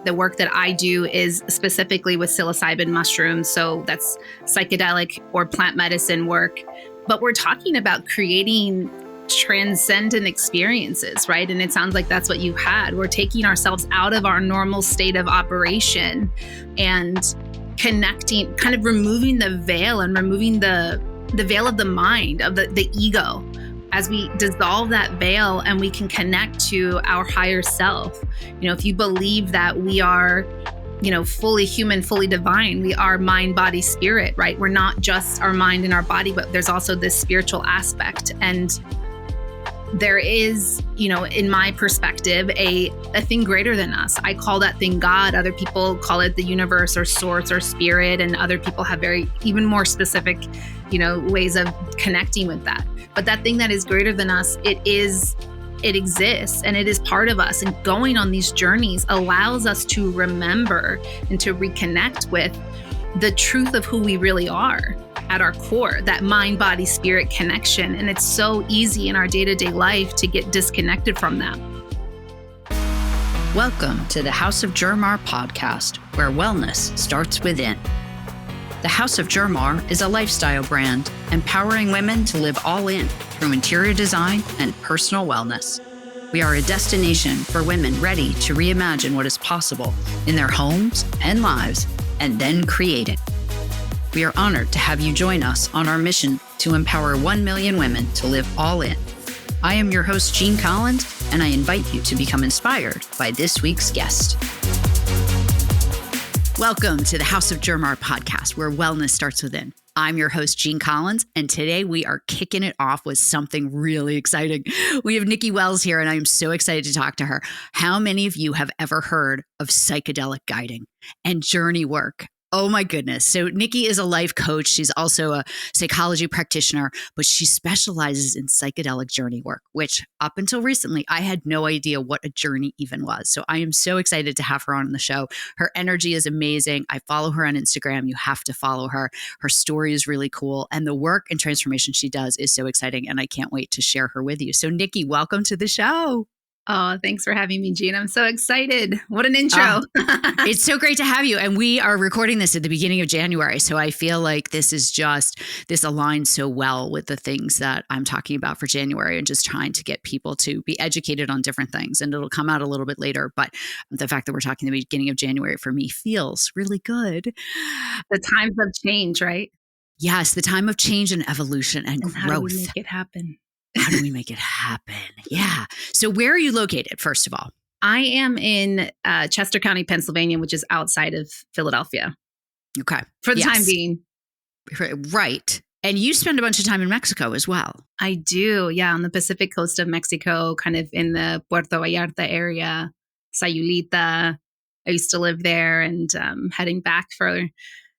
The work that I do is specifically with psilocybin mushrooms. So that's psychedelic or plant medicine work. But we're talking about creating transcendent experiences, right? And it sounds like that's what you had. We're taking ourselves out of our normal state of operation and connecting, kind of removing the veil and removing the veil of the mind, of the ego. As we dissolve that veil and we can connect to our higher self. If you believe that we are, fully human, fully divine, we are mind, body, spirit, right? We're not just our mind and our body, but there's also this spiritual aspect. And there is, in my perspective, a thing greater than us. I call that thing God. Other people call it the universe or source or spirit. And other people have even more specific, ways of connecting with that. But that thing that is greater than us, it exists and it is part of us. And going on these journeys allows us to remember and to reconnect with the truth of who we really are at our core, that mind, body, spirit connection. And it's so easy in our day-to-day life to get disconnected from that. Welcome to the House of Germar podcast, where wellness starts within. The House of Germar is a lifestyle brand empowering women to live all in through interior design and personal wellness. We are a destination for women ready to reimagine what is possible in their homes and lives and then create it. We are honored to have you join us on our mission to empower 1 million women to live all in. I am your host, Jean Collins, and I invite you to become inspired by this week's guest. Welcome to the House of Germar podcast, where wellness starts within. I'm your host, Jean Collins, and today we are kicking it off with something really exciting. We have Niki Wells here, and I am so excited to talk to her. How many of you have ever heard of psychedelic guiding and journey work? Oh my goodness. So Niki is a life coach. She's also a psychology practitioner, but she specializes in psychedelic journey work, which up until recently, I had no idea what a journey even was. So I am so excited to have her on the show. Her energy is amazing. I follow her on Instagram. You have to follow her. Her story is really cool. And the work and transformation she does is so exciting. And I can't wait to share her with you. So Niki, welcome to the show. Oh, thanks for having me, Jean. I'm so excited. What an intro. It's so great to have you. And we are recording this at the beginning of January. So I feel like this aligns so well with the things that I'm talking about for January and just trying to get people to be educated on different things. And it'll come out a little bit later. But the fact that we're talking the beginning of January for me feels really good. The times of change, right? Yes, the time of change and evolution and growth. How do we make it happen? How do we make it happen? Yeah. So where are you located, first of all? I am in Chester County, Pennsylvania, which is outside of Philadelphia. Okay. For the time being. Right. And you spend a bunch of time in Mexico as well. I do. Yeah. On the Pacific coast of Mexico, kind of in the Puerto Vallarta area, Sayulita. I used to live there and heading back for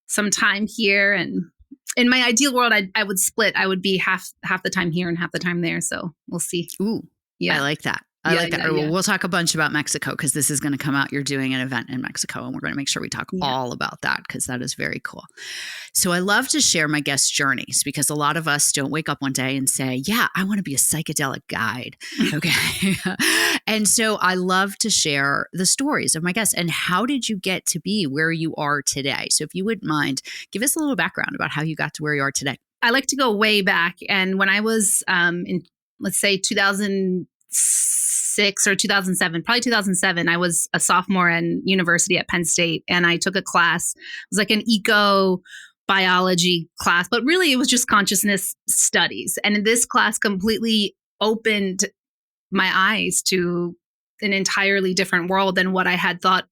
some time here. And in my ideal world, I would split. I would be half the time here and half the time there. So we'll see. Ooh, yeah. I like that. I like that. Yeah. We'll talk a bunch about Mexico because this is going to come out. You're doing an event in Mexico and we're going to make sure we talk all about that because that is very cool. So I love to share my guest journeys because a lot of us don't wake up one day and say, yeah, I want to be a psychedelic guide. Okay. And so I love to share the stories of my guests and how did you get to be where you are today? So if you wouldn't mind, give us a little background about how you got to where you are today. I like to go way back. And when I was in, let's say 2006 or 2007, probably 2007, I was a sophomore in university at Penn State. And I took a class. It was like an eco biology class, but really it was just consciousness studies. And this class completely opened my eyes to an entirely different world than what I had thought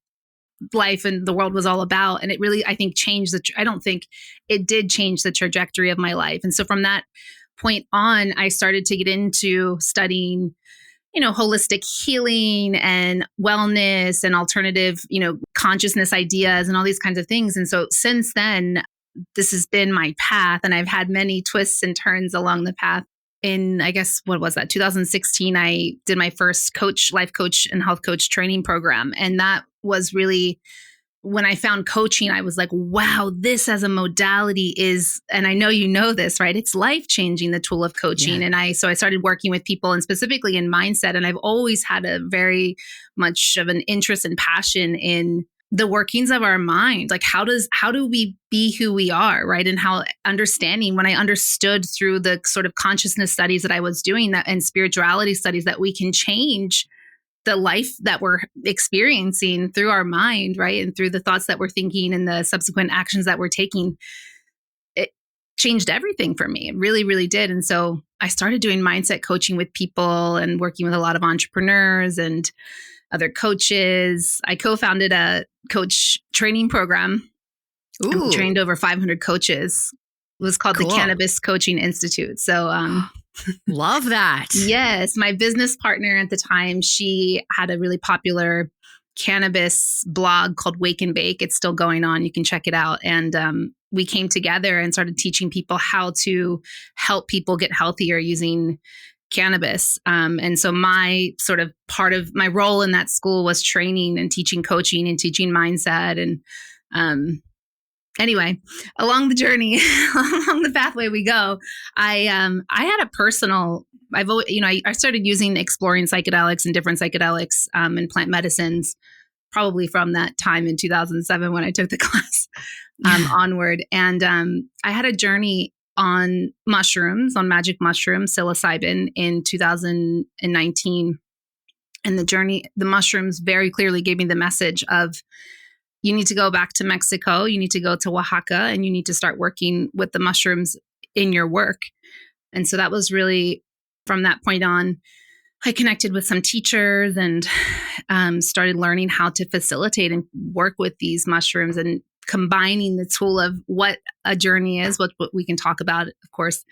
life and the world was all about. And it really, I think, changed I don't think it did change the trajectory of my life. And so from that point on, I started to get into studying, holistic healing and wellness and alternative, consciousness ideas and all these kinds of things. And so since then, this has been my path. And I've had many twists and turns along the path. In, I guess, what was that? 2016, I did my first life coach and health coach training program. And that was really when I found coaching, I was like, wow, this as a modality is, and I know you know this, right? It's life-changing, the tool of coaching. Yeah. And I started working with people and specifically in mindset. And I've always had a very much of an interest and passion in the workings of our mind. Like how do we be who we are, right? And how understanding, when I understood through the sort of consciousness studies that I was doing that and spirituality studies, that we can change the life that we're experiencing through our mind, right? And through the thoughts that we're thinking and the subsequent actions that we're taking, it changed everything for me. It really, really did. And so I started doing mindset coaching with people and working with a lot of entrepreneurs and other coaches. I co-founded a coach training program. Ooh. And trained over 500 coaches. It was called the Cannabis Coaching Institute. So, love that. Yes. My business partner at the time, she had a really popular cannabis blog called Wake and Bake. It's still going on. You can check it out. And we came together and started teaching people how to help people get healthier using cannabis. And so my sort of part of my role in that school was training and teaching coaching and teaching mindset. And anyway, along the journey, along the pathway we go, I had a personal, I started exploring psychedelics and different psychedelics and plant medicines probably from that time in 2007 when I took the class onward. And I had a journey on mushrooms, on magic mushrooms, psilocybin in 2019. And the mushrooms very clearly gave me the message of, you need to go back to Mexico, you need to go to Oaxaca, and you need to start working with the mushrooms in your work. And so that was really, from that point on, I connected with some teachers and started learning how to facilitate and work with these mushrooms and combining the tool of what a journey is, what we can talk about, of course,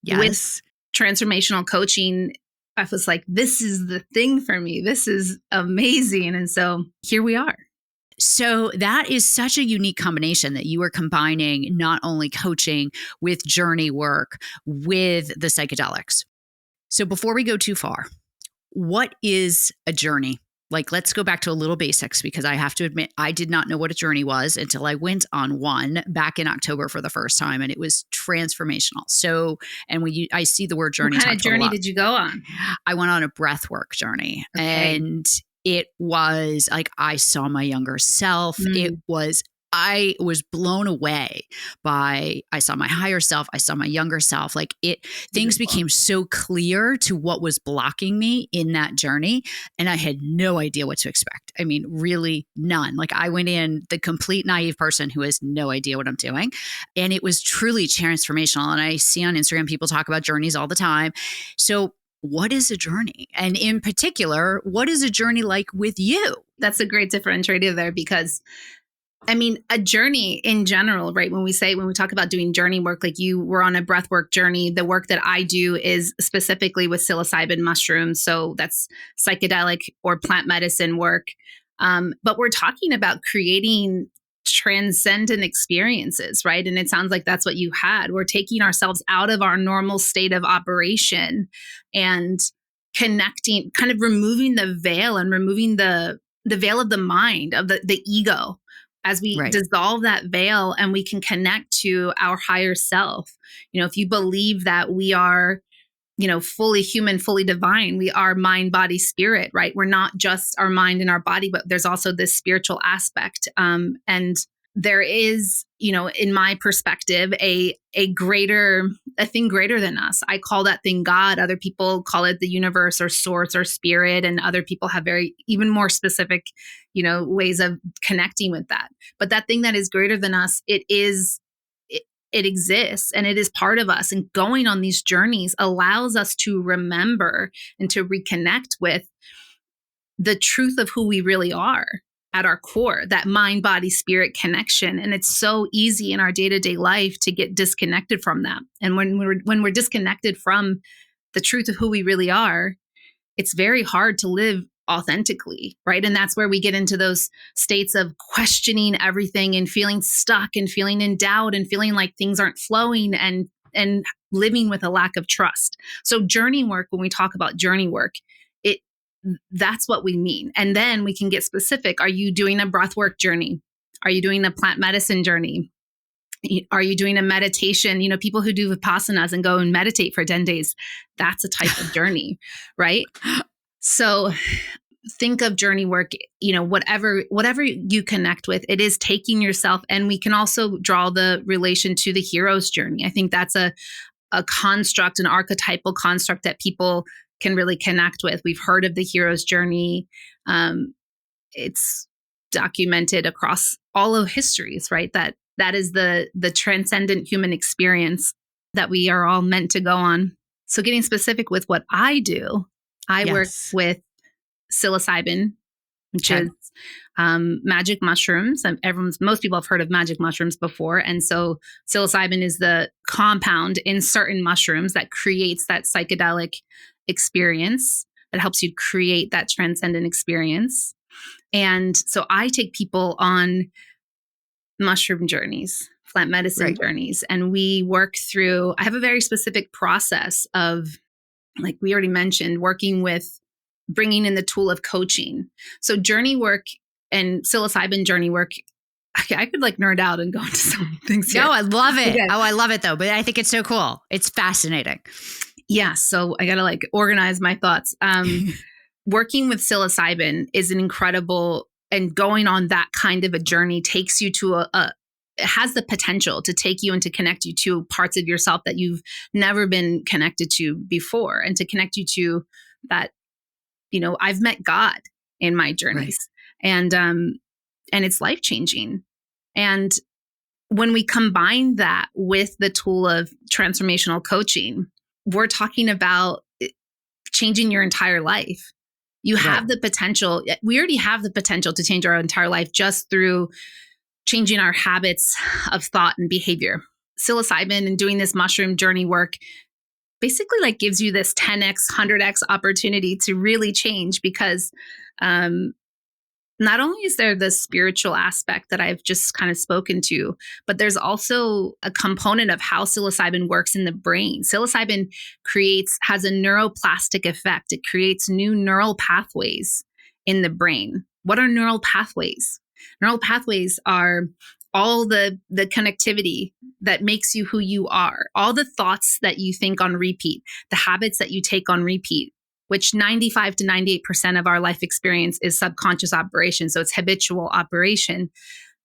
yes, with transformational coaching. I was like, this is the thing for me. This is amazing. And so here we are. So that is such a unique combination that you are combining not only coaching with journey work with the psychedelics. So before we go too far, what is a journey? Like, let's go back to a little basics, because I have to admit, I did not know what a journey was until I went on one back in October for the first time, and it was transformational. So, and I see the word journey. What kind of journey did you go on? I went on a breathwork journey, okay. And it was like, I saw my younger self. I was blown away by, I saw my higher self. I saw my younger self. Like things became so clear to what was blocking me in that journey. And I had no idea what to expect. I mean, really none. Like I went in the complete naive person who has no idea what I'm doing. And it was truly transformational. And I see on Instagram, people talk about journeys all the time. So what is a journey? And in particular, what is a journey like with you? That's a great differentiator there, because I mean, a journey in general, right? When we talk about doing journey work, like you were on a breathwork journey, the work that I do is specifically with psilocybin mushrooms. So that's psychedelic or plant medicine work. But we're talking about creating transcendent experiences, right? And it sounds like that's what you had. We're taking ourselves out of our normal state of operation and connecting, kind of removing the veil and removing the veil of the mind, of the ego, as we dissolve that veil and we can connect to our higher self. You know, if you believe that we are, fully human, fully divine, we are mind, body, spirit, right? We're not just our mind and our body, but there's also this spiritual aspect. And there is, in my perspective, a thing greater than us. I call that thing God. Other people call it the universe or source or spirit. And other people have even more specific, ways of connecting with that. But that thing that is greater than us, it exists and it is part of us. And going on these journeys allows us to remember and to reconnect with the truth of who we really are at our core, that mind, body, spirit connection. And it's so easy in our day-to-day life to get disconnected from that. And when we're disconnected from the truth of who we really are, it's very hard to live authentically, right? And that's where we get into those states of questioning everything and feeling stuck and feeling in doubt and feeling like things aren't flowing and living with a lack of trust. So journey work, when we talk about journey work, that's what we mean. And then we can get specific. Are you doing a breathwork journey? Are you doing a plant medicine journey? Are you doing a meditation? People who do vipassanas and go and meditate for 10 days, that's a type of journey, right? So think of journey work, whatever you connect with, it is taking yourself. And we can also draw the relation to the hero's journey. I think that's a construct, an archetypal construct that people can really connect with. We've heard of the hero's journey. It's documented across all of histories, right? That is the transcendent human experience that we are all meant to go on. So getting specific with what I do, I work with psilocybin, which is magic mushrooms. And most people have heard of magic mushrooms before. And so psilocybin is the compound in certain mushrooms that creates that psychedelic experience that helps you create that transcendent experience. And so I take people on mushroom journeys, plant medicine journeys, and we work through, I have a very specific process of, like we already mentioned, working with bringing in the tool of coaching. So journey work and psilocybin journey work, I could like nerd out and go into some things here. No, I love it. Okay. Oh, I love it though. But I think it's so cool. It's fascinating. Yeah. So I got to like organize my thoughts. Working with psilocybin is an incredible, and going on that kind of a journey takes you to it has the potential to take you and to connect you to parts of yourself that you've never been connected to before, and to connect you to that, I've met God in my journeys, and it's life-changing. And when we combine that with the tool of transformational coaching, we're talking about changing your entire life. You have the potential. We already have the potential to change our entire life just through changing our habits of thought and behavior. Psilocybin and doing this mushroom journey work basically like gives you this 10x, 100x opportunity to really change, because not only is there the spiritual aspect that I've just kind of spoken to, but there's also a component of how psilocybin works in the brain. Psilocybin has a neuroplastic effect. It creates new neural pathways in the brain. What are neural pathways? Neural pathways are all the connectivity that makes you who you are, all the thoughts that you think on repeat, the habits that you take on repeat, which 95 to 98% of our life experience is subconscious operation. So it's habitual operation.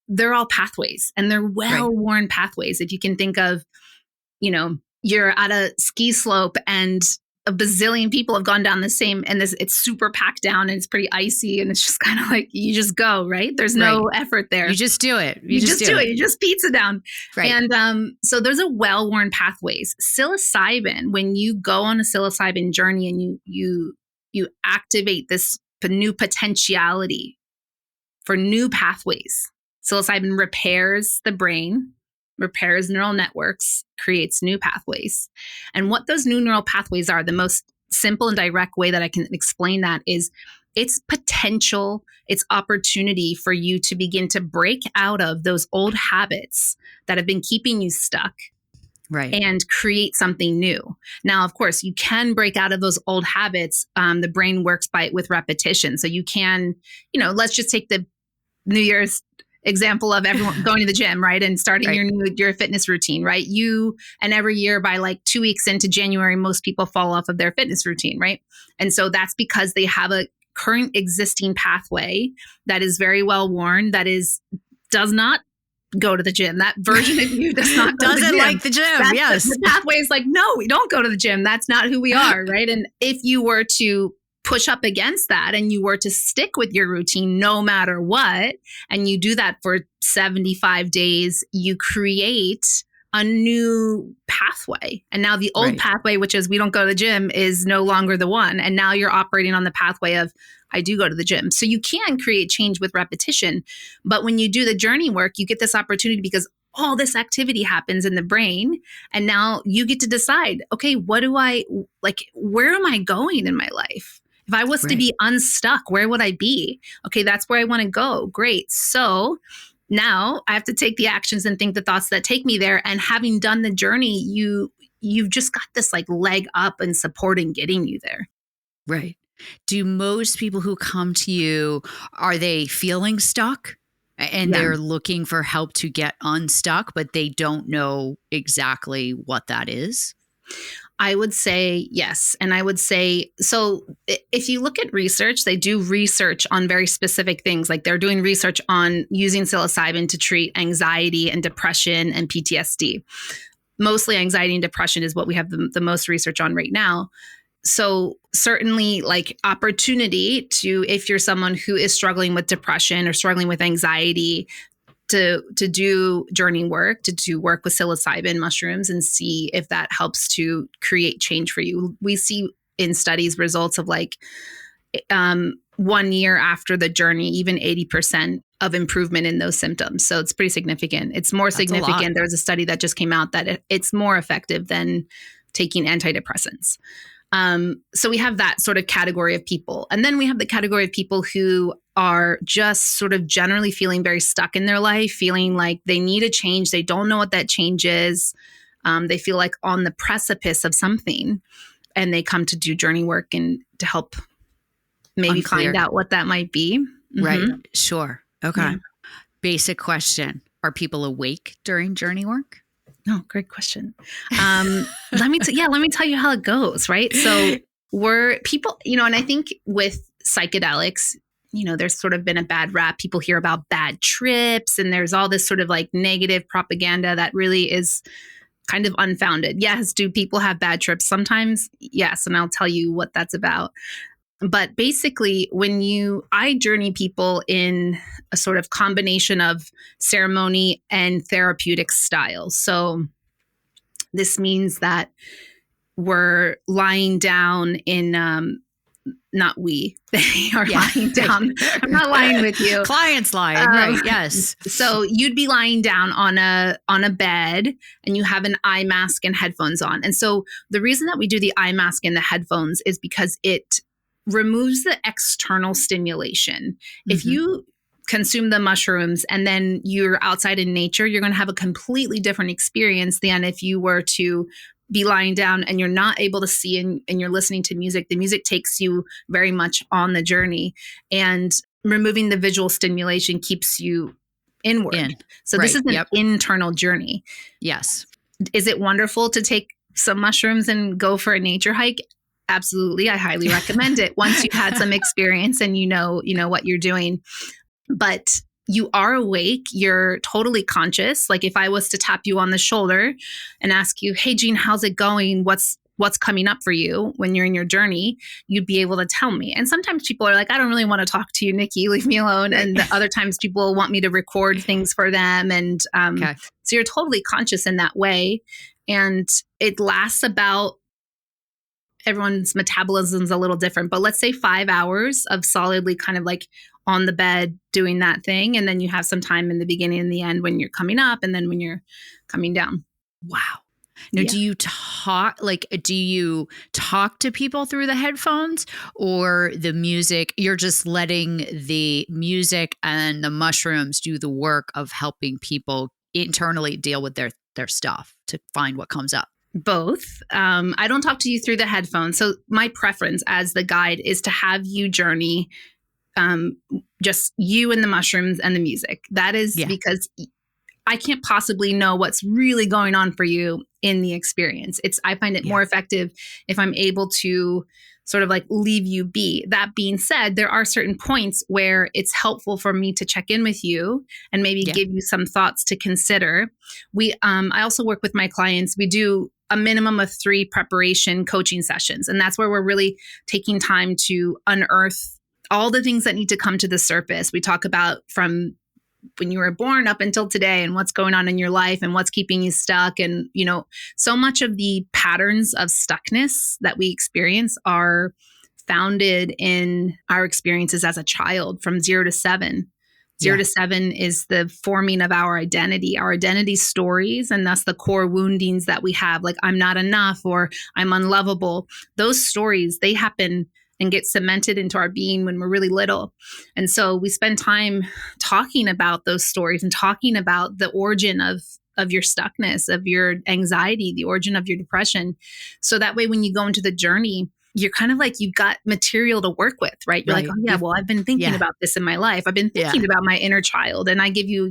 They're all pathways, and they're well-worn pathways. If you can think of, you're at a ski slope and a bazillion people have gone down the same, and it's super packed down and it's pretty icy, and it's just kind of like, you just go, right? There's no effort there. You just do it. You just do it. You just pizza down. Right. And so those are well-worn pathways. Psilocybin, when you go on a psilocybin journey and you activate this new potentiality for new pathways, psilocybin repairs the brain, repairs neural networks, creates new pathways. And what those new neural pathways are, the most simple and direct way that I can explain that is it's potential, it's opportunity for you to begin to break out of those old habits that have been keeping you stuck. And create something new. Now, of course, you can break out of those old habits. The brain works with repetition. So you can, let's just take the New Year's example of everyone going to the gym, right? And starting your fitness routine, right? And every year by like 2 weeks into January, most people fall off of their fitness routine, right? And so that's because they have a current existing pathway that is very well worn, does not go to the gym. That version of you does not go doesn't to the gym. Like the gym. Yes. The pathway is like, no, we don't go to the gym. That's not who we are. Right. And if you were to push up against that and you were to stick with your routine no matter what, and you do that for 75 days, you create a new pathway. And now the old pathway, which is we don't go to the gym, is no longer the one. And now you're operating on the pathway of I do go to the gym. So you can create change with repetition. But when you do the journey work, you get this opportunity because all this activity happens in the brain. And now you get to decide, okay, where am I going in my life? If I was to be unstuck, where would I be? Okay, that's where I want to go. Great. So now I have to take the actions and think the thoughts that take me there. And having done the journey, you've just got this like leg up and support in getting you there. Right. Do most people who come to you, are they feeling stuck? and they're looking for help to get unstuck, but they don't know exactly what that is? I would say yes. And I would say, so if you look at research, they do research on very specific things. Like they're doing research on using psilocybin to treat anxiety and depression and PTSD. Mostly anxiety and depression is what we have the most research on right now. So certainly like opportunity to, if you're someone who is struggling with depression or struggling with anxiety, to do journey work, to do work with psilocybin mushrooms and see if that helps to create change for you. We see in studies results of like 1 year after the journey, even 80% of improvement in those symptoms. So it's pretty significant. It's more significant. There's a study that just came out that it's more effective than taking antidepressants. So we have that sort of category of people. And then we have the category of people who are just sort of generally feeling very stuck in their life, feeling like they need a change. They don't know what that change is. They feel like on the precipice of something, and they come to do journey work and to help maybe find out what that might be. Mm-hmm. Right. Sure. Okay. Yeah. Basic question. Are people awake during journey work? No, great question. Let me tell you how it goes, right? So we're people, and I think with psychedelics, there's sort of been a bad rap. People hear about bad trips, and there's all this sort of like negative propaganda that really is kind of unfounded. Yes, do people have bad trips sometimes? Yes, and I'll tell you what that's about. But basically, I journey people in a sort of combination of ceremony and therapeutic styles. So this means that we're lying down in, not we, they are lying down. I'm not lying with you. Clients lying, right, yes. So you'd be lying down on a bed, and you have an eye mask and headphones on. And so the reason that we do the eye mask and the headphones is because it removes the external stimulation. Mm-hmm. If you consume the mushrooms and then you're outside in nature, you're going to have a completely different experience than if you were to be lying down and you're not able to see and you're listening to music. The music takes you very much on the journey, and removing the visual stimulation keeps you inward. So this is an internal journey. Yes. Is it wonderful to take some mushrooms and go for a nature hike? Absolutely. I highly recommend it once you've had some experience and you know what you're doing. But you are awake. You're totally conscious. Like if I was to tap you on the shoulder and ask you, hey, Jean, how's it going? What's coming up for you when you're in your journey? You'd be able to tell me. And sometimes people are like, I don't really want to talk to you, Niki, leave me alone. And other times people want me to record things for them. And so you're totally conscious in that way. And it lasts about, everyone's metabolism is a little different, but let's say 5 hours of solidly kind of like on the bed doing that thing. And then you have some time in the beginning and the end when you're coming up and then when you're coming down. Wow. Now, do you talk to people through the headphones or the music? You're just letting the music and the mushrooms do the work of helping people internally deal with their stuff to find what comes up? Both. I don't talk to you through the headphones. So my preference as the guide is to have you journey just you and the mushrooms and the music. That is because I can't possibly know what's really going on for you in the experience. I find it more effective if I'm able to sort of like leave you be. That being said, there are certain points where it's helpful for me to check in with you and maybe give you some thoughts to consider. I also work with my clients. We do a minimum of 3 preparation coaching sessions. And that's where we're really taking time to unearth all the things that need to come to the surface. We talk about from when you were born up until today and what's going on in your life and what's keeping you stuck. And, so much of the patterns of stuckness that we experience are founded in our experiences as a child from 0 to 7. 0 to 7 is the forming of our identity stories, and thus the core woundings that we have, like I'm not enough or I'm unlovable. Those stories, they happen and get cemented into our being when we're really little. And so we spend time talking about those stories and talking about the origin of your stuckness, of your anxiety, the origin of your depression. So that way, when you go into the journey, you're kind of like, you've got material to work with, right? You're like, Right. oh yeah, well, I've been thinking Yeah. about this in my life. I've been thinking Yeah. about my inner child, and I give you,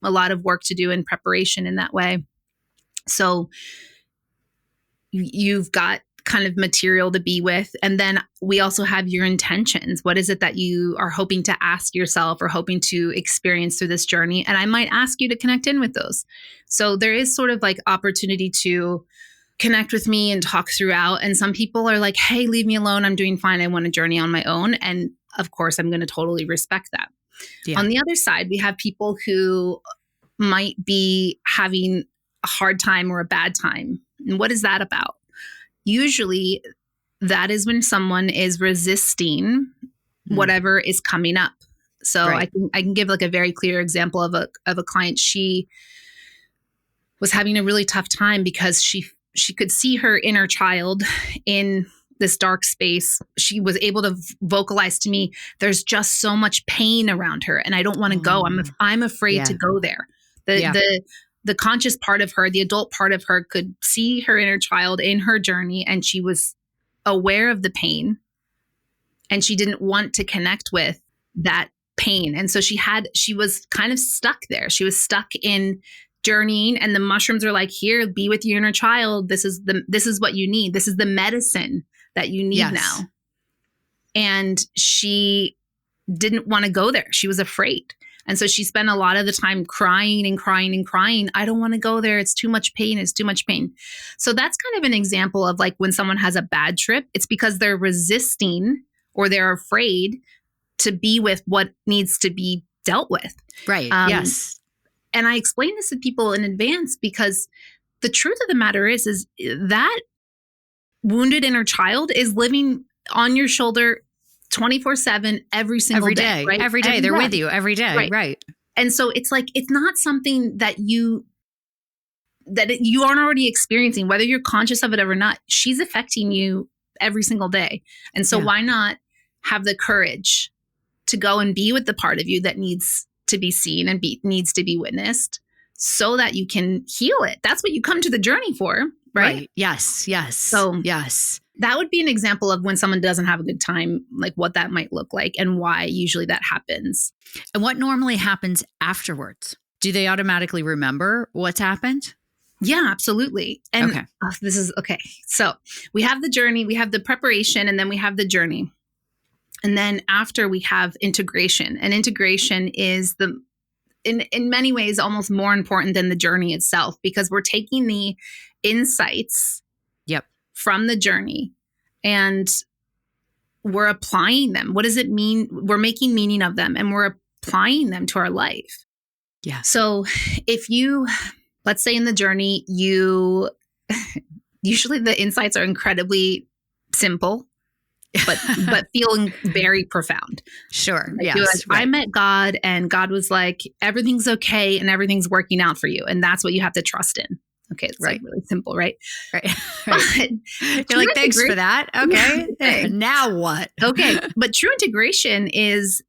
a lot of work to do in preparation in that way. So you've got kind of material to be with. And then we also have your intentions. What is it that you are hoping to ask yourself or hoping to experience through this journey? And I might ask you to connect in with those. So there is sort of like opportunity to connect with me and talk throughout. And some people are like, hey, leave me alone. I'm doing fine. I want a journey on my own. And of course, I'm going to totally respect that. Yeah. On the other side, we have people who might be having a hard time or a bad time. And what is that about? Usually that is when someone is resisting whatever is coming up. So Right. I can give like a very clear example of a client. She was having a really tough time because she could see her inner child in this dark space. She was able to vocalize to me, there's just so much pain around her and I don't want to go. I'm afraid to go there. The conscious part of her, the adult part of her, could see her inner child in her journey, and she was aware of the pain, and she didn't want to connect with that pain. And so she was kind of stuck there. She was stuck in journeying, and the mushrooms are like, here, be with your inner child. This is what you need. This is the medicine that you need now. And she didn't want to go there. She was afraid. And so she spent a lot of the time crying and crying and crying. I don't want to go there. It's too much pain. It's too much pain. So that's kind of an example of like when someone has a bad trip, it's because they're resisting or they're afraid to be with what needs to be dealt with. Right. Yes. And I explain this to people in advance because the truth of the matter is that wounded inner child is living on your shoulder 24/7 every single day. Right? Every day. They're with you every day. Right. And so it's like, it's not something that you aren't already experiencing, whether you're conscious of it or not. She's affecting you every single day. And so why not have the courage to go and be with the part of you that needs to be seen and needs to be witnessed so that you can heal it? That's what you come to the journey for, right? Yes. So yes. That would be an example of when someone doesn't have a good time, like what that might look like and why usually that happens. And what normally happens afterwards? Do they automatically remember what's happened? Yeah, absolutely. And this is okay. So we have the journey, we have the preparation, and then we have the journey. And then after we have integration. And integration is in many ways almost more important than the journey itself, because we're taking the insights from the journey and we're applying them. What does it mean? We're making meaning of them and we're applying them to our life. Yeah. So if you, let's say in the journey, usually the insights are incredibly simple, but feeling very profound. Sure. Like Yes. I met God and God was like, everything's okay and everything's working out for you. And that's what you have to trust in. Okay. It's like really simple, right? Right. But you're like, thanks for that. Okay. Now what? Okay. But true integration is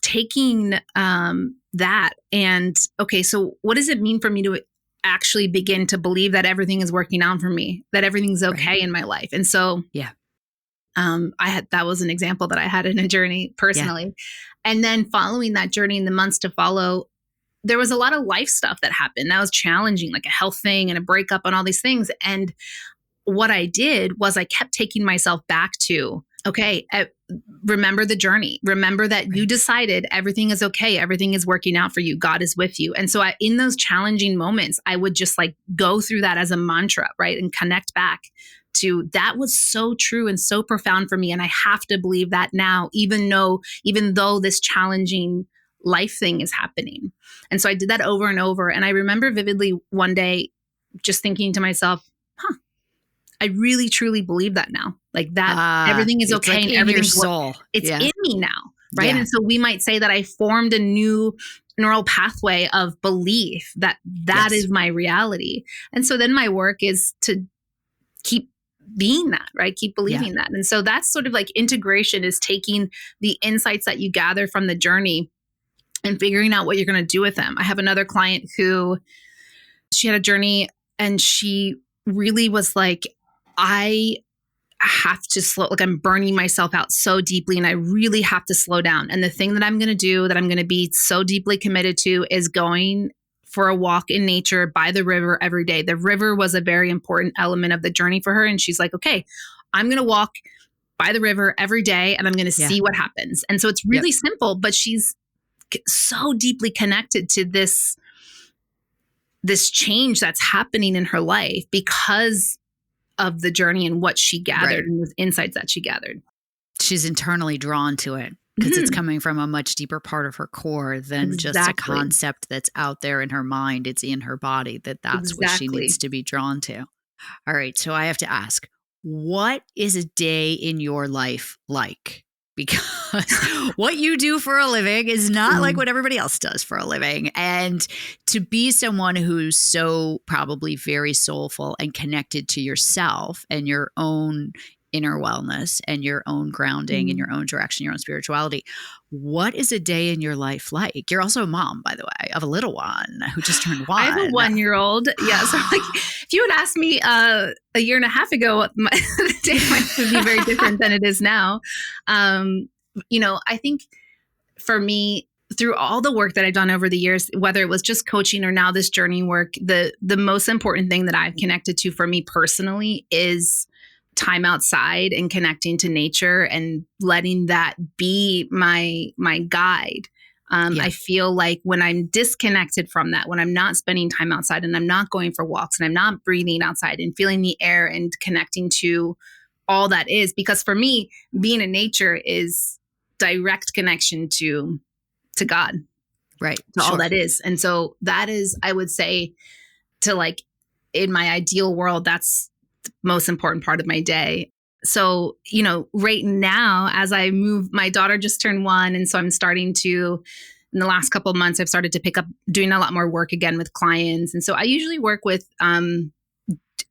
taking that and okay, so what does it mean for me to actually begin to believe that everything is working out for me, that everything's okay in my life? And so that was an example that I had in a journey personally. And then following that journey in the months to follow, there was a lot of life stuff that happened. That was challenging, like a health thing and a breakup and all these things. And what I did was I kept taking myself back to, okay, remember the journey. Remember that you decided everything is okay. Everything is working out for you. God is with you. And so in those challenging moments, I would just like go through that as a mantra, right? And connect back to that was so true and so profound for me. And I have to believe that now, even though this challenging life thing is happening. And so I did that over and over. And I remember vividly one day just thinking to myself, I really truly believe that now. Like that everything is okay like and in everything's your soul. It's in me now. Right. Yeah. And so we might say that I formed a new neural pathway of belief that is my reality. And so then my work is to keep being that, right? Keep believing that. And so that's sort of like integration is taking the insights that you gather from the journey and figuring out what you're going to do with them. I have another client who she had a journey and she really was like, I have to slow, like I'm burning myself out so deeply and I really have to slow down. And the thing that I'm going to do, that I'm going to be so deeply committed to, is going for a walk in nature by the river every day. The river was a very important element of the journey for her. And she's like, okay, I'm going to walk by the river every day and I'm going to see what happens. And so it's really simple, but she's so deeply connected to this change that's happening in her life because of the journey and what she gathered and the insights that she gathered. She's internally drawn to it because it's coming from a much deeper part of her core than just a concept that's out there in her mind. It's in her body that's what she needs to be drawn to. All right. So I have to ask, what is a day in your life like? Because what you do for a living is not like what everybody else does for a living. And to be someone who's so probably very soulful and connected to yourself and your own inner wellness and your own grounding and your own direction, your own spirituality, what is a day in your life like? You're also a mom, by the way, of a little one who just turned 1. I have a 1-year-old. Yeah. So like, if you had asked me a year and a half ago, the day might be very different than it is now. I think for me, through all the work that I've done over the years, whether it was just coaching or now this journey work, the most important thing that I've connected to for me personally is time outside and connecting to nature and letting that be my guide. I feel like when I'm disconnected from that, when I'm not spending time outside and I'm not going for walks and I'm not breathing outside and feeling the air and connecting to all that is, because for me, being in nature is direct connection to God, right? To all that is. And so that is, I would say, to like in my ideal world, that's the most important part of my day. So, right now, as I move, my daughter just turned 1. And so I'm starting to, in the last couple of months, I've started to pick up doing a lot more work again with clients. And so I usually work with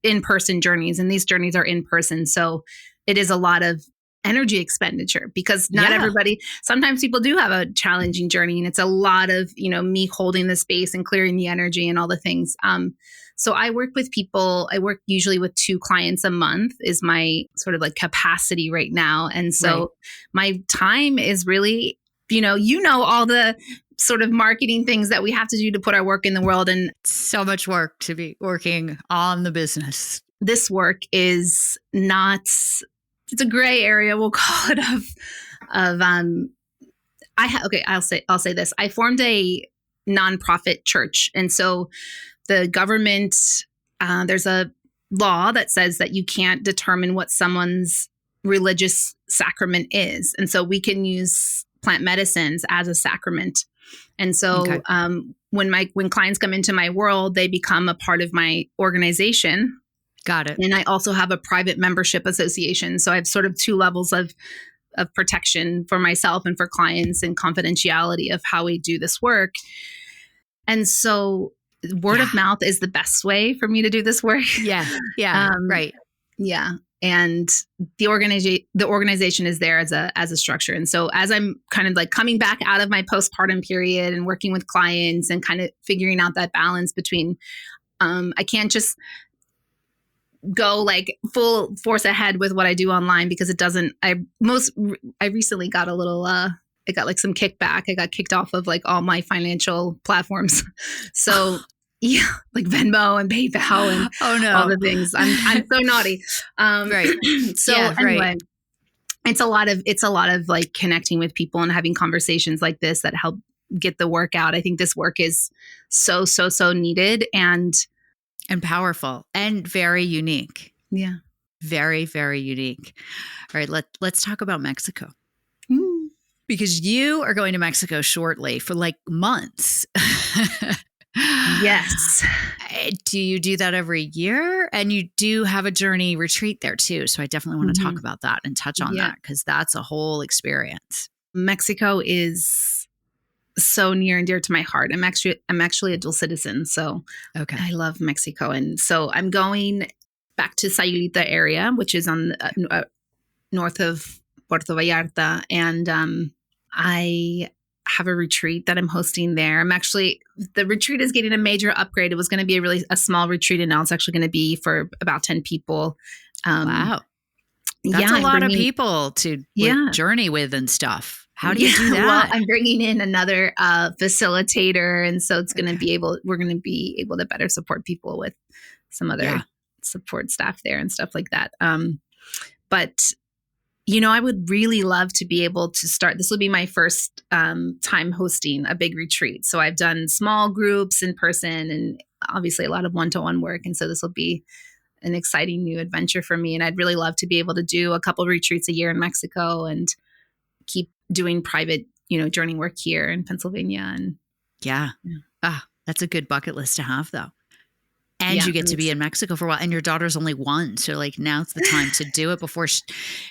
in-person journeys, and these journeys are in person. So it is a lot of energy expenditure because not everybody, sometimes people do have a challenging journey, and it's a lot of, me holding the space and clearing the energy and all the things. So I work with people, I work usually with 2 clients a month is my sort of like capacity right now. And so my time is really, all the sort of marketing things that we have to do to put our work in the world. And so much work to be working on the business. This work is not, it's a gray area, we'll call it, I'll say this. I formed a nonprofit church. And so the government, there's a law that says that you can't determine what someone's religious sacrament is. And so we can use plant medicines as a sacrament. And so when clients come into my world, they become a part of my organization. Got it. And I also have a private membership association. So I have sort of 2 levels of protection for myself and for clients and confidentiality of how we do this work. And so word of mouth is the best way for me to do this work. Yeah. Right. Yeah. And the organization is there as a structure. And so as I'm kind of like coming back out of my postpartum period and working with clients and kind of figuring out that balance between, I can't just go like full force ahead with what I do online because it doesn't, I recently got a little, I got like some kickback. I got kicked off of like all my financial platforms. So yeah, like Venmo and PayPal and all the things. I'm so naughty. Right. So anyway, it's a lot of like connecting with people and having conversations like this that help get the work out. I think this work is so needed and powerful and very unique. Yeah. Very, very unique. All right. Let's talk about Mexico. Mm. Because you are going to Mexico shortly for like months. Yes. Do you do that every year? And you do have a journey retreat there too. So I definitely want to talk about that and touch on that because that's a whole experience. Mexico is so near and dear to my heart. I'm actually a dual citizen. So I love Mexico. And so I'm going back to Sayulita area, which is on the north of Puerto Vallarta. And I have a retreat that I'm hosting there. The retreat is getting a major upgrade. It was going to be a small retreat, and now it's actually going to be for about 10 people. Wow. That's Yeah, a I'm lot of bringing, people to like yeah. journey with and stuff. How do you Yeah, do well, that? I'm bringing in another facilitator, and so we're going to be able to better support people with some other Yeah. support staff there and stuff like that. But I would really love to be able to start. This will be my first time hosting a big retreat. So I've done small groups in person, and obviously a lot of one-to-one work, and so this will be an exciting new adventure for me. And I'd really love to be able to do a couple of retreats a year in Mexico and keep doing private, journey work here in Pennsylvania. And Yeah. That's a good bucket list to have though. And yeah, you get to be in Mexico for a while. And your daughter's only 1. So like now's the time to do it before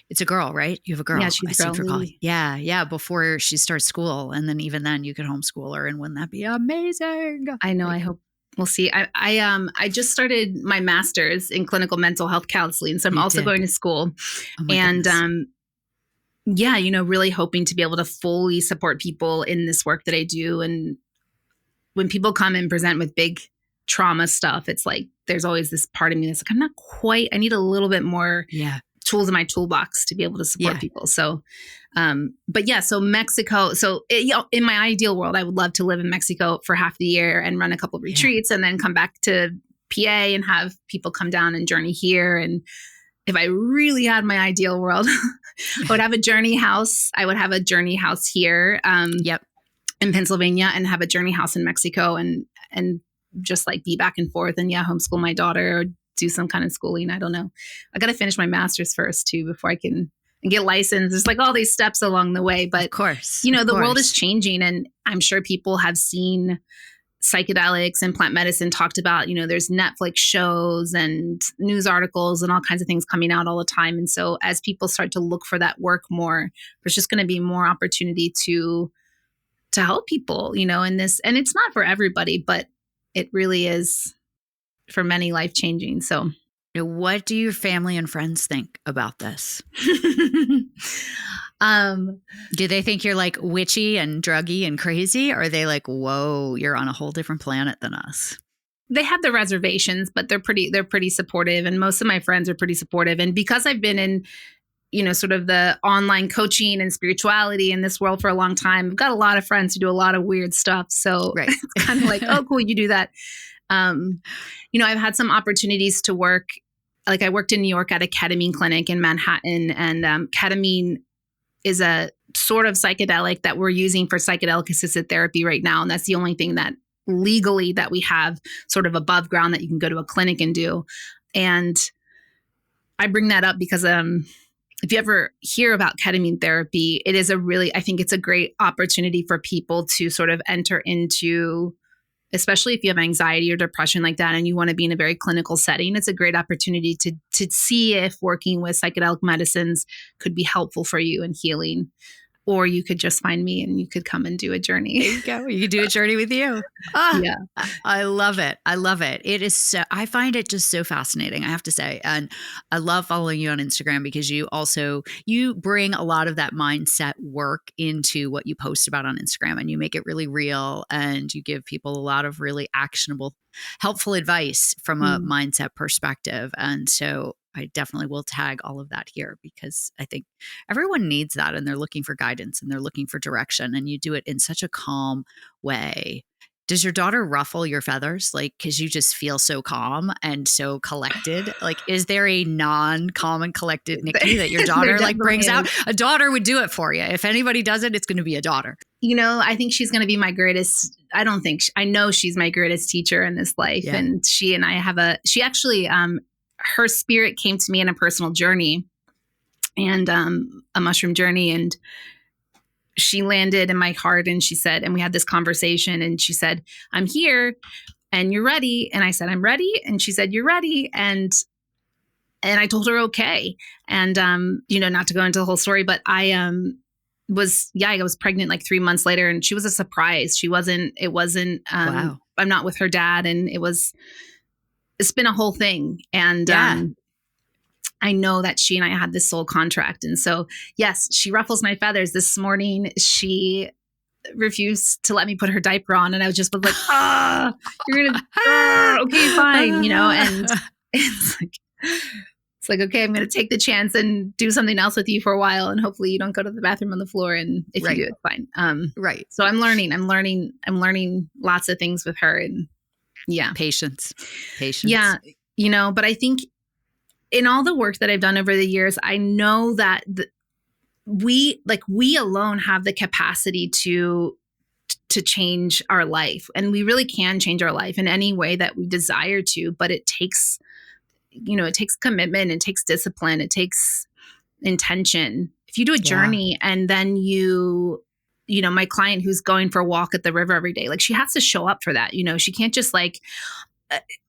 it's a girl, right? You have a girl. yeah, she's I a seem girl. to recall. Yeah. Yeah. Before she starts school. And then even then you could homeschool her. And wouldn't that be amazing? I know. I hope we'll see. I just started my master's in clinical mental health counseling. So I'm You also did. going to school. Oh my And goodness. yeah, really hoping to be able to fully support people in this work that I do. And when people come and present with big trauma stuff, it's like there's always this part of me that's like, I need a little bit more tools in my toolbox to be able to support people. So, but yeah, so Mexico. So in my ideal world, I would love to live in Mexico for half the year and run a couple of retreats and then come back to PA and have people come down and journey here. And if I really had my ideal world, I would have a journey house. I would have a journey house here. In Pennsylvania, and have a journey house in Mexico, and just like be back and forth, and homeschool my daughter or do some kind of schooling. I don't know. I got to finish my master's first too before I can get licensed. There's like all these steps along the way, but of course, the world is changing, and I'm sure people have seen psychedelics and plant medicine talked about. There's Netflix shows and news articles and all kinds of things coming out all the time. And so as people start to look for that work more, there's just going to be more opportunity to help people, in this. And it's not for everybody, but it really is for many life-changing. So what do your family and friends think about this? Do they think you're like witchy and druggy and crazy? Or are they like, whoa, you're on a whole different planet than us? They have their reservations, but they're pretty supportive. And most of my friends are pretty supportive. And because I've been in sort of the online coaching and spirituality in this world for a long time, I've got a lot of friends who do a lot of weird stuff. So it's kind of like, oh, cool, you do that. I've had some opportunities to work. Like I worked in New York at a ketamine clinic in Manhattan, and ketamine is a sort of psychedelic that we're using for psychedelic assisted therapy right now. And that's the only thing that legally that we have sort of above ground that you can go to a clinic and do. And I bring that up because if you ever hear about ketamine therapy, it is I think it's a great opportunity for people to sort of enter into, especially if you have anxiety or depression like that and you want to be in a very clinical setting. It's a great opportunity to see if working with psychedelic medicines could be helpful for you in healing. Or you could just find me and you could come and do a journey. There you go. You could do a journey with you. Yeah. I love it. I love it. It is I find it just so fascinating, I have to say. And I love following you on Instagram because you bring a lot of that mindset work into what you post about on Instagram, and you make it really real, and you give people a lot of really actionable, helpful advice from a mindset perspective. And so I definitely will tag all of that here because I think everyone needs that, and they're looking for guidance and they're looking for direction, and you do it in such a calm way. Does your daughter ruffle your feathers? Like, cause you just feel so calm and so collected. Like, is there a non-calm and collected Niki that your daughter like brings out? A daughter would do it for you. If anybody does it, it's going to be a daughter. I think she's going to be my greatest. I know she's my greatest teacher in this life. Yeah. And she and I she actually, her spirit came to me in a personal journey and a mushroom journey. And she landed in my heart and she said, and we had this conversation and she said, I'm here and you're ready. And I said, I'm ready. And she said, you're ready. And I told her, okay. And, not to go into the whole story, but I was pregnant like 3 months later, and she was a surprise. It wasn't, wow. I'm not with her dad. And it's been a whole thing. And, I know that she and I had this soul contract. And so, yes, she ruffles my feathers. This morning, she refused to let me put her diaper on. And I just was like, you're going to, okay, fine, and it's like, It's like, okay, I'm going to take the chance and do something else with you for a while. And hopefully you don't go to the bathroom on the floor. And if you do, it's fine. Right. So I'm learning lots of things with her. And yeah. Patience. Yeah. But I think in all the work that I've done over the years, I know that we alone have the capacity to change our life. And we really can change our life in any way that we desire to, but it takes commitment, it takes discipline, it takes intention. If you do a journey and then my client who's going for a walk at the river every day, like she has to show up for that. She can't just like,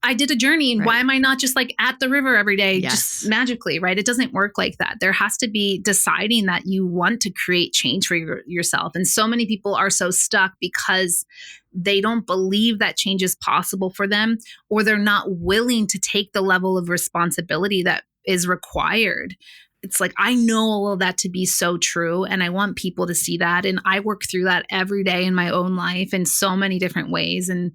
I did a journey and why am I not just like at the river every day, just magically, right? It doesn't work like that. There has to be deciding that you want to create change for yourself. And so many people are so stuck because they don't believe that change is possible for them, or they're not willing to take the level of responsibility that is required. It's like, I know all of that to be so true. And I want people to see that. And I work through that every day in my own life in so many different ways. And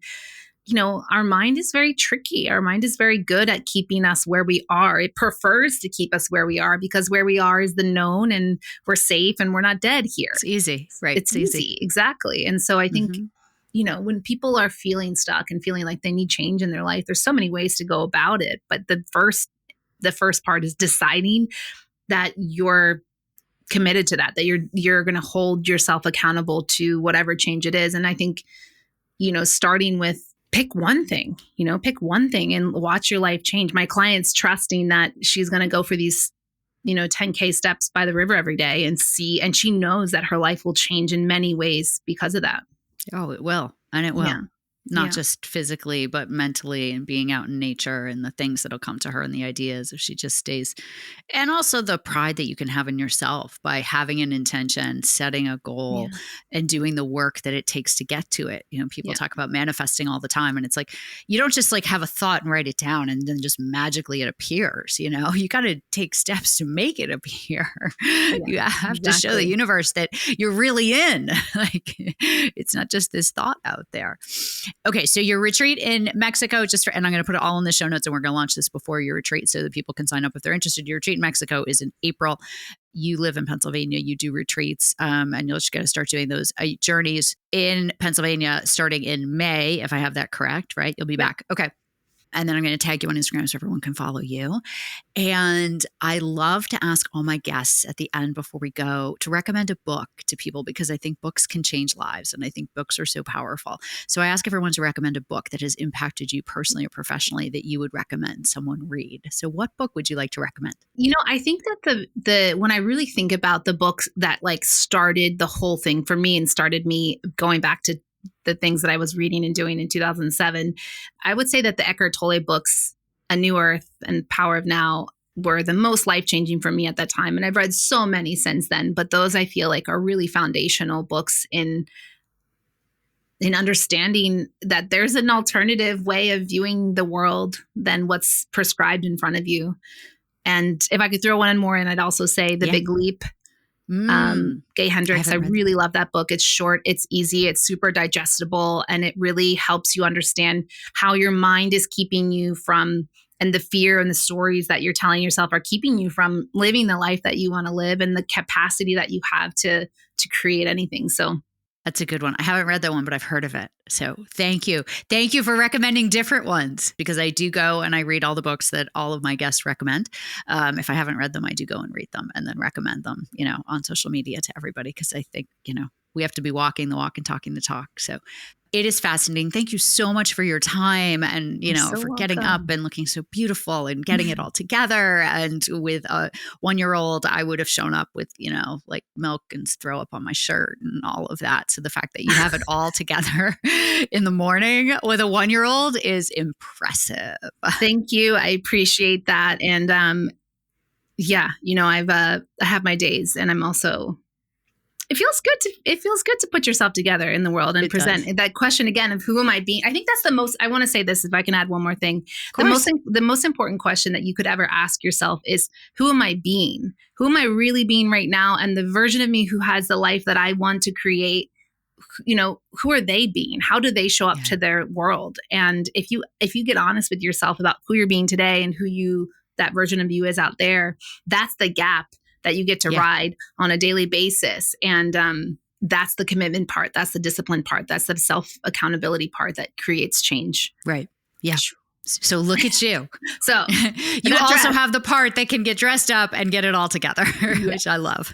our mind is very tricky. Our mind is very good at keeping us where we are. It prefers to keep us where we are because where we are is the known and we're safe and we're not dead here. It's easy, right? It's easy. Exactly. And so I think, when people are feeling stuck and feeling like they need change in their life, there's so many ways to go about it. But the first part is deciding that you're committed to that you're going to hold yourself accountable to whatever change it is. And I think, starting with pick one thing and watch your life change. My client's trusting that she's going to go for these, 10K steps by the river every day and she knows that her life will change in many ways because of that. Oh, it will. And it will. Yeah. Not just physically, but mentally, and being out in nature and the things that'll come to her and the ideas if she just stays. And also the pride that you can have in yourself by having an intention, setting a goal, and doing the work that it takes to get to it. People talk about manifesting all the time, and it's like, you don't just like have a thought and write it down and then just magically it appears. You got to take steps to make it appear. You have to show the universe that you're really in. Like, it's not just this thought out there. Okay, so your retreat in Mexico, and I'm going to put it all in the show notes, and we're going to launch this before your retreat so that people can sign up if they're interested. Your retreat in Mexico is in April. You live in Pennsylvania. You do retreats, and you'll just got to start doing those journeys in Pennsylvania starting in May, if I have that correct, right? You'll be back. Okay. And then I'm going to tag you on Instagram so everyone can follow you. And I love to ask all my guests at the end before we go to recommend a book to people, because I think books can change lives and I think books are so powerful. So I ask everyone to recommend a book that has impacted you personally or professionally that you would recommend someone read. So what book would you like to recommend? I think that when I really think about the books that like started the whole thing for me and started me going back to the things that I was reading and doing in 2007, I would say that the Eckhart Tolle books, A New Earth and Power of Now, were the most life-changing for me at that time. And I've read so many since then, but those I feel like are really foundational books in understanding that there's an alternative way of viewing the world than what's prescribed in front of you. And if I could throw one more in, I'd also say The Big Leap. Gay Hendricks. I really love that book. It's short, it's easy, it's super digestible, and it really helps you understand how your mind is keeping you from, and the fear and the stories that you're telling yourself are keeping you from living the life that you want to live and the capacity that you have to create anything. So that's a good one. I haven't read that one, but I've heard of it. So thank you. Thank you for recommending different ones, because I do go and I read all the books that all of my guests recommend. If I haven't read them, I do go and read them and then recommend them, on social media to everybody, because I think, we have to be walking the walk and talking the talk. So it is fascinating. Thank you so much for your time and, for getting up and looking so beautiful and getting it all together. And with a 1-year-old, I would have shown up with, like milk and throw up on my shirt and all of that. So the fact that you have it all together in the morning with a 1-year-old is impressive. Thank you. I appreciate that. And I have my days, and I'm also, it feels good to put yourself together in the world and it present does. That question again of who am I being? I think that's the most, I want to say this, if I can add one more thing. The most important question that you could ever ask yourself is, who am I being? Who am I really being right now? And the version of me who has the life that I want to create, who are they being? How do they show up to their world? And if you get honest with yourself about who you're being today and who you that version of you is out there. That's the gap that you get to ride on a daily basis. And that's the commitment part. That's the discipline part. That's the self-accountability part that creates change. Right. Yeah. So look at you. So you also have the part that can get dressed up and get it all together, which I love.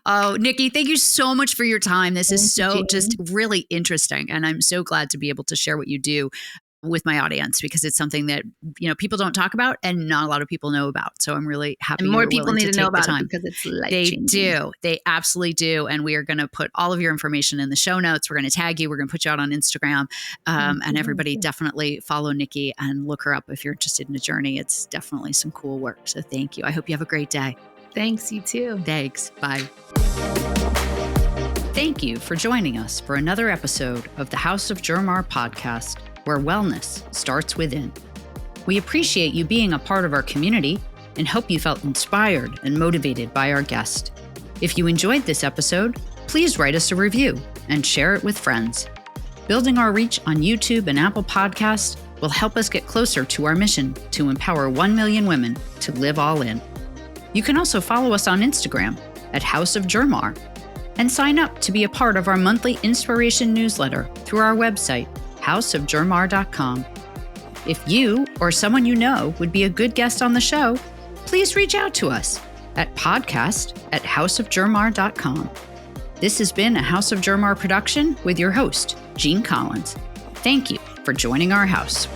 Oh, Niki, thank you so much for your time. This is so just really interesting. And I'm so glad to be able to share what you do with my audience, because it's something that, people don't talk about and not a lot of people know about. So I'm really happy. And more people need to know about it because it's life-changing. They do. They absolutely do. And we are going to put all of your information in the show notes. We're going to tag you. We're going to put you out on Instagram. And everybody definitely follow Niki and look her up if you're interested in a journey. It's definitely some cool work. So thank you. I hope you have a great day. Thanks. You too. Thanks. Bye. Thank you for joining us for another episode of the House of Germar podcast, where wellness starts within. We appreciate you being a part of our community and hope you felt inspired and motivated by our guest. If you enjoyed this episode, please write us a review and share it with friends. Building our reach on YouTube and Apple Podcasts will help us get closer to our mission to empower 1 million women to live all in. You can also follow us on Instagram at House of Germar and sign up to be a part of our monthly inspiration newsletter through our website, houseofgermar.com. If you or someone you know would be a good guest on the show, please reach out to us at podcast@houseofgermar.com. This has been a House of Germar production with your host, Jean Collins. Thank you for joining our house.